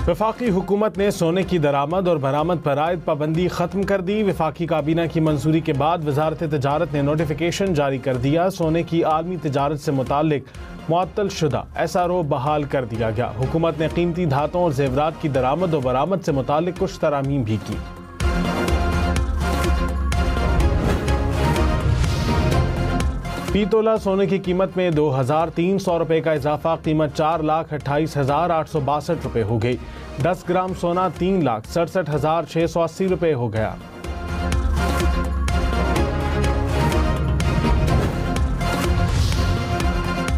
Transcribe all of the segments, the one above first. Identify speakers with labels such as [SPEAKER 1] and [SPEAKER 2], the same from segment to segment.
[SPEAKER 1] वफाकी हुकूमत ने सोने की दरामद और बरामद पर आयद पाबंदी ख़त्म कर दी। वफाकी काबीना की मंजूरी के बाद वजारत तजारत ने नोटिफिकेशन जारी कर दिया। सोने की आलमी तजारत से मुताल्लिक मुअत्तल शुदा SRO बहाल कर दिया गया। हुकूमत ने कीमती धातों और जेवरात की दरामद और बरामद से मुताल्लिक कुछ तरामीम भी की। फी तोला सोने की कीमत में 2,300 रुपये का इजाफा, कीमत 4,28,862 रुपये हो गई। 10 ग्राम सोना 3,67,680 रुपये हो गया।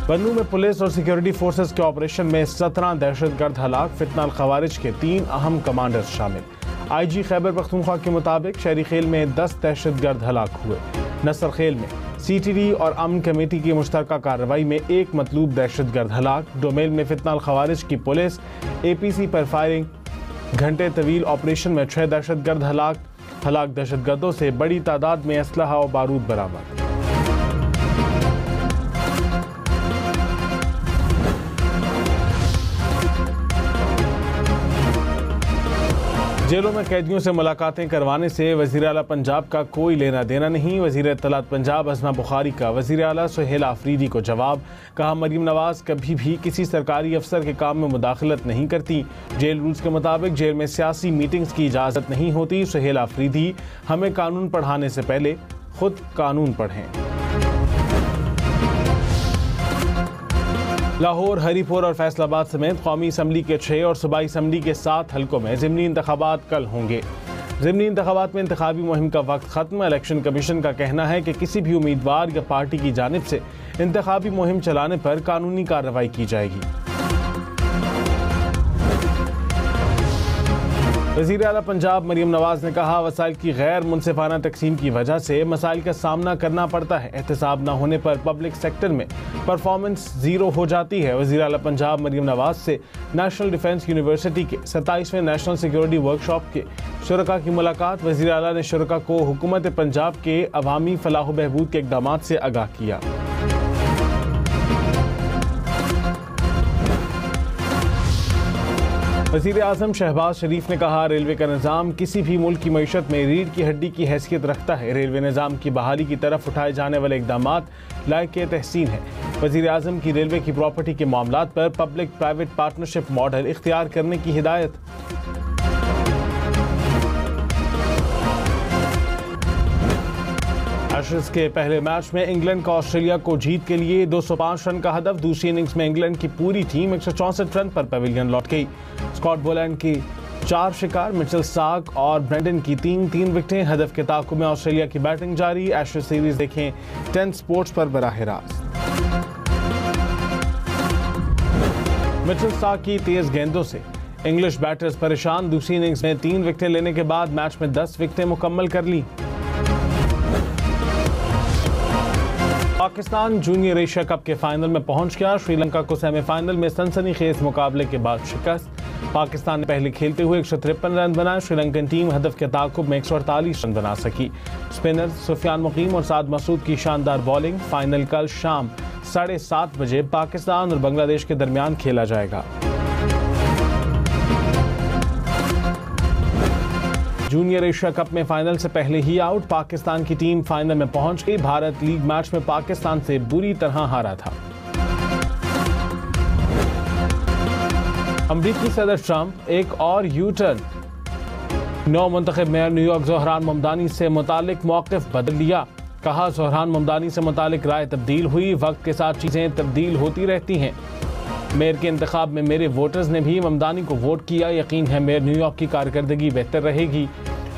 [SPEAKER 1] बन्नू में पुलिस और सिक्योरिटी फोर्सेस के ऑपरेशन में 17 दहशतगर्द हलाक, फितना खवारिज के 3 अहम कमांडर्स शामिल। IG खैबर पख्तूनख्वा के मुताबिक शहरी खेल में 10 दहशतगर्द हलाक हुए। नसर खेल में CTD और अमन कमेटी की मुश्तरका कार्रवाई में 1 मतलूब दहशतगर्द हलाक। डोमेल में फितना खवारिज की पुलिस APC पर फायरिंग, घंटे तवील ऑपरेशन में 6 दहशतगर्द हलाक दहशतगर्दों से बड़ी तादाद में असलहा और बारूद बरामद। जेलों में कैदियों से मुलाकातें करवाने से वज़ीर आला पंजाब का कोई लेना देना नहीं। वज़ीर इत्तलात पंजाब अज़मा बुखारी का वज़ीर आला सुहेल आफरीदी को जवाब। कहा, मरीम नवाज कभी भी किसी सरकारी अफसर के काम में मुदाखलत नहीं करती। जेल रूल्स के मुताबिक जेल में सियासी मीटिंग्स की इजाज़त नहीं होती। सुहेल आफरीदी, हमें कानून पढ़ाने से पहले खुद कानून पढ़ें। लाहौर, हरीपुर और फैसलाबाद समेत कौमी असम्बली के 6 और सूबाई असम्बली के 7 हलकों में ज़िमनी इंतखाबात कल होंगे। ज़िमनी इंतखाबात में इंतखाबी मुहिम का वक्त ख़त्म। इलेक्शन कमीशन का कहना है कि किसी भी उम्मीदवार या पार्टी की जानिब से इंतखाबी मुहिम चलाने पर कानूनी कार्रवाई की जाएगी। वज़ीर आला पंजाब मरीम नवाज ने कहा, वसाइल की गैर मुनसिफाना तकसीम की वजह से मसाइल का सामना करना पड़ता है। एहतसाब न होने पर पब्लिक सेक्टर में परफॉर्मेंस ज़ीरो हो जाती है। वज़ीर आला पंजाब मरीम नवाज से नेशनल डिफेंस यूनिवर्सिटी के 27वें नेशनल सिक्योरिटी वर्कशॉप के शुरका की मुलाकात। वज़ीर आला ने शुरका को हुकूमत पंजाब के अवामी फलाह बहबूद के इक़दामात से आगाह किया। वज़ीर आज़म शहबाज शरीफ ने कहा, रेलवे का निज़ाम किसी भी मुल्क की मईशत में रीढ़ की हड्डी की हैसियत रखता है। रेलवे निज़ाम की बहाली की तरफ उठाए जाने वाले इक़दामात लायक तहसीन है। वज़ीर आज़म की रेलवे की प्रॉपर्टी के मामलात पर पब्लिक प्राइवेट पार्टनरशिप मॉडल इख्तियार करने की हिदायत। एशेज़ के पहले मैच में इंग्लैंड का ऑस्ट्रेलिया को जीत के लिए 205 रन का हदफ। दूसरी इनिंग्स में इंग्लैंड की पूरी टीम 164 रन पर पवेलियन लौट गई। स्कॉट बोलैंड की 4 शिकार, मिचेल स्टार्क और ब्रेंडन की 3 विकेटें। हदफ के ताक़ुब में ऑस्ट्रेलिया की बैटिंग जारी। एशेज़ सीरीज देखें 10 स्पोर्ट्स पर बराह रास्त। मिचेल स्टार्क की तेज गेंदों से इंग्लिश बैटर्स परेशान। दूसरी इनिंग्स में 3 विकेटें लेने के बाद मैच में 10 विकेटें मुकम्मल कर ली। पाकिस्तान जूनियर एशिया कप के फाइनल में पहुंच गया। श्रीलंका को सेमीफाइनल में सनसनीखेज मुकाबले के बाद शिकस्त। पाकिस्तान ने पहले खेलते हुए 153 रन बनाए। श्रीलंकन टीम हदफ के ताक़ुब में 148 रन बना सकी। स्पिनर सुफियान मुकीम और साद मसूद की शानदार बॉलिंग। फाइनल कल शाम 7:30 बजे पाकिस्तान और बांग्लादेश के दरमियान खेला जाएगा। जूनियर एशिया कप में फाइनल से पहले ही आउट। पाकिस्तान की टीम फाइनल में पहुंच गई। भारत लीग मैच में पाकिस्तान से बुरी तरह हारा था। अमरीकी सदर ट्रंप एक और यू टर्न। नौ मुंतखब मेयर न्यूयॉर्क ज़ोहरान ममदानी से मुतालिक मौक़िफ़ बदल लिया। कहा, ज़ोहरान ममदानी से मुतालिक राय तब्दील हुई। वक्त के साथ चीज़ें तब्दील होती रहती हैं। मेयर के इंतखाब में मेरे वोटर्स ने भी ममदानी को वोट किया। यकीन है मेयर न्यूयॉर्क की कारकर्दगी बेहतर रहेगी।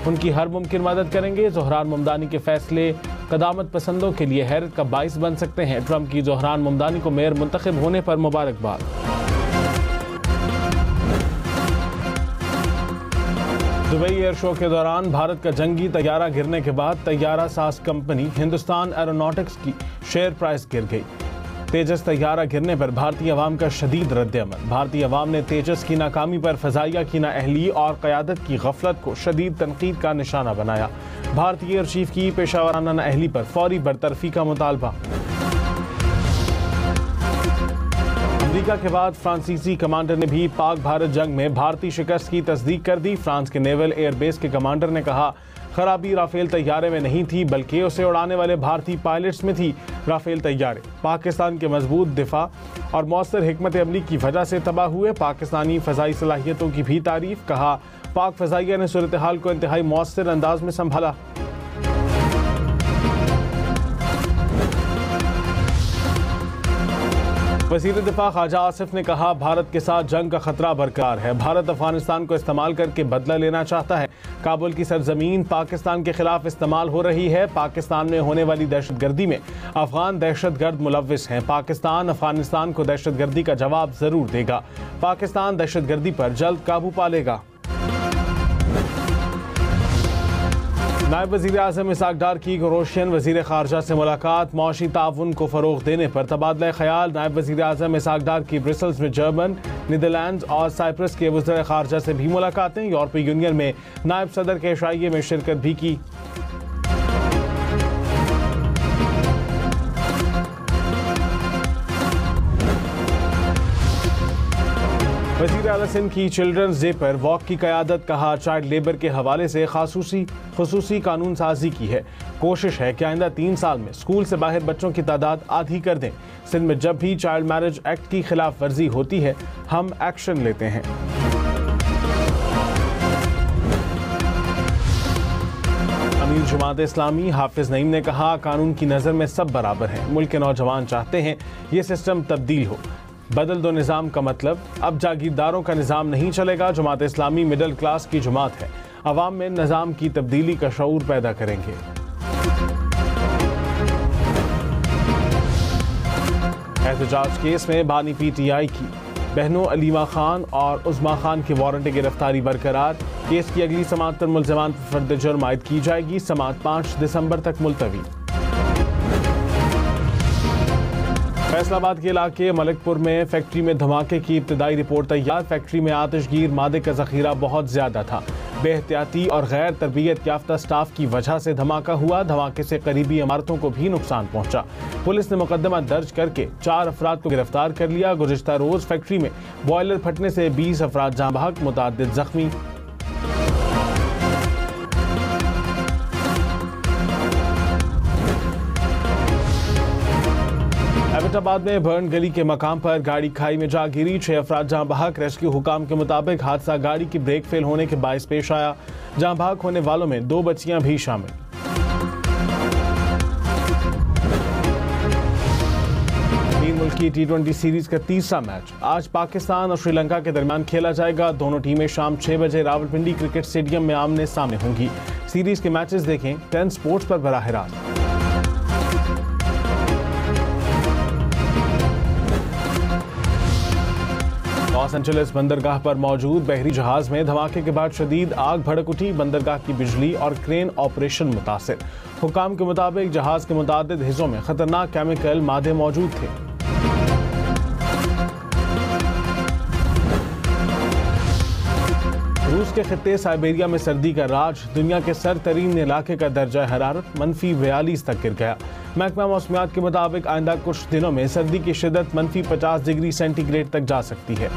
[SPEAKER 1] उनकी हर मुमकिन मदद करेंगे। ज़ोहरान ममदानी के फैसले क़दामत पसंदों के लिए हैरत का बाइस बन सकते हैं। ट्रंप की ज़ोहरान ममदानी को मेयर मुंतखब होने पर मुबारकबाद। दुबई एयर शो के दौरान भारत का जंगी तैयारा गिरने के बाद तैयारा साज कंपनी हिंदुस्तान एरोनॉटिक्स की शेयर प्राइस गिर गई। तेजस तैयारा गिरने पर भारतीय अवाम का शदीद रद्द-ए-अमल। भारतीय अवाम ने तेजस की नाकामी पर फ़ज़ाइया की नाअहली और क़यादत की गफलत को शदीद तनकीद का निशाना बनाया। भारतीय एयर चीफ की पेशावराना नाअहली पर फौरी बरतरफी का मुतालबा। अमेरिका के बाद फ्रांसीसी कमांडर ने भी पाक भारत जंग में भारतीय शिकस्त की तस्दीक कर दी। फ्रांस के नेवल एयरबेस के कमांडर ने कहा, खराबी राफेल तैयारे में नहीं थी बल्कि उसे उड़ाने वाले भारतीय पायलट्स में थी। राफेल तैयारे पाकिस्तान के मजबूत दिफा और मौसर हिकमत अमली की वजह से तबाह हुए। पाकिस्तानी फ़ज़ाई सलाहियतों की भी तारीफ। कहा, पाक फ़ज़ाइया ने सूरत हाल को इंतहाई मौसर अंदाज में संभाला। वज़ीर दिफा ख्वाजा आसिफ ने कहा, भारत के साथ जंग का खतरा बरकरार है। भारत अफगानिस्तान को इस्तेमाल करके बदला लेना चाहता है। काबुल की सरजमीन पाकिस्तान के खिलाफ इस्तेमाल हो रही है। पाकिस्तान में होने वाली दहशतगर्दी में अफगान दहशतगर्द मुलव्विस हैं। पाकिस्तान अफगानिस्तान को दहशतगर्दी का जवाब जरूर देगा। पाकिस्तान दहशतगर्दी पर जल्द काबू पा लेगा। नायब वज़ीर आज़म इसहाक डार की क्रोएशियन वज़ीर ख़ारजा से मुलाकात। मौशी ताउन को फ़रोग़ देने पर तबादला ख्याल। नायब वज़ीर आज़म इसहाक डार की ब्रसेल्स में जर्मन, नीदरलैंड और साइप्रस के वज़ीर ख़ारजा से भी मुलाकातें। यूरोपीय यूनियन में नायब सदर के इशाइये में शिरकत भी की। वज़ीर आला सिंध की चिल्ड्रंस डे पर वॉक की क़यादत। कहा, चाइल्ड लेबर के हवाले से खसूसी कानून साजी की है। कोशिश है कि आइंदा 3 साल में स्कूल से बाहर बच्चों की तादाद आधी कर दें। सिंध में जब भी चाइल्ड मैरिज एक्ट की खिलाफ वर्जी होती है हम एक्शन लेते हैं। अमीर जमात इस्लामी हाफिज नईम ने कहा, कानून की नज़र में सब बराबर हैं। मुल्क के नौजवान चाहते हैं ये सिस्टम तब्दील हो। बदल दो निज़ाम का मतलब अब जागीरदारों का निज़ाम नहीं चलेगा। जमात इस्लामी मिडिल क्लास की जमात है। अवाम में निज़ाम की तब्दीली का शऊर पैदा करेंगे। एहतजाज केस में बानी PTI की बहनों अलीमा खान और उज़मा खान के वारंट गिरफ्तारी बरकरार। केस की अगली समाअत पर मुल्ज़मान पर फर्द जुर्म आयद की जाएगी। समाअत 5 दिसंबर तक मुलतवी। फैसलाबाद के इलाके मलिकपुर में फैक्ट्री में धमाके की इब्तदाई रिपोर्ट तैयार। फैक्ट्री में आतिशगीर मादे का जखीरा बहुत ज्यादा था। बेहतियाती और गैर तरबियत याफ्ता स्टाफ की वजह से धमाका हुआ। धमाके से करीबी इमारतों को भी नुकसान पहुंचा। पुलिस ने मुकदमा दर्ज करके 4 अफराद को गिरफ्तार कर लिया। गुज़िश्ता रोज फैक्ट्री में बॉयलर फटने से 20 अफराद जाँ बहक, मुतअद्दिद जख्मी। एबटाबाद में बर्न गली के मकाम पर गाड़ी खाई में जा गिरी। 6 अफराद जहाँ बहक। रेस्क्यू हुकाम के मुताबिक हादसा गाड़ी की ब्रेक फेल होने के बायस पेश आया। जहाँ बहक होने वालों में 2 बच्चियां भी शामिल। तीन मुल्की T20 सीरीज का तीसरा मैच आज पाकिस्तान और श्रीलंका के दरमियान खेला जाएगा। दोनों टीमें शाम 6 बजे रावलपिंडी क्रिकेट स्टेडियम में आमने सामने होंगी। सीरीज के मैचेस देखें 10 स्पोर्ट्स पर बराह रास्त। लॉस एंजेलिस बंदरगाह पर मौजूद बहरी जहाज में धमाके के बाद शदीद आग भड़क उठी। बंदरगाह की बिजली और क्रेन ऑपरेशन मुतासिर। हुकाम के मुताबिक जहाज के मुतादिद हिस्सों में खतरनाक केमिकल मादे मौजूद थे। रूस के खित्ते साइबेरिया में सर्दी का राज। दुनिया के सरतरीन इलाके का दर्जा हरारत -42 तक गिर गया। महकमा मौसमियात के मुताबिक आइंदा कुछ दिनों में सर्दी की शिद्दत -50 डिग्री सेंटीग्रेड तक जा सकती है।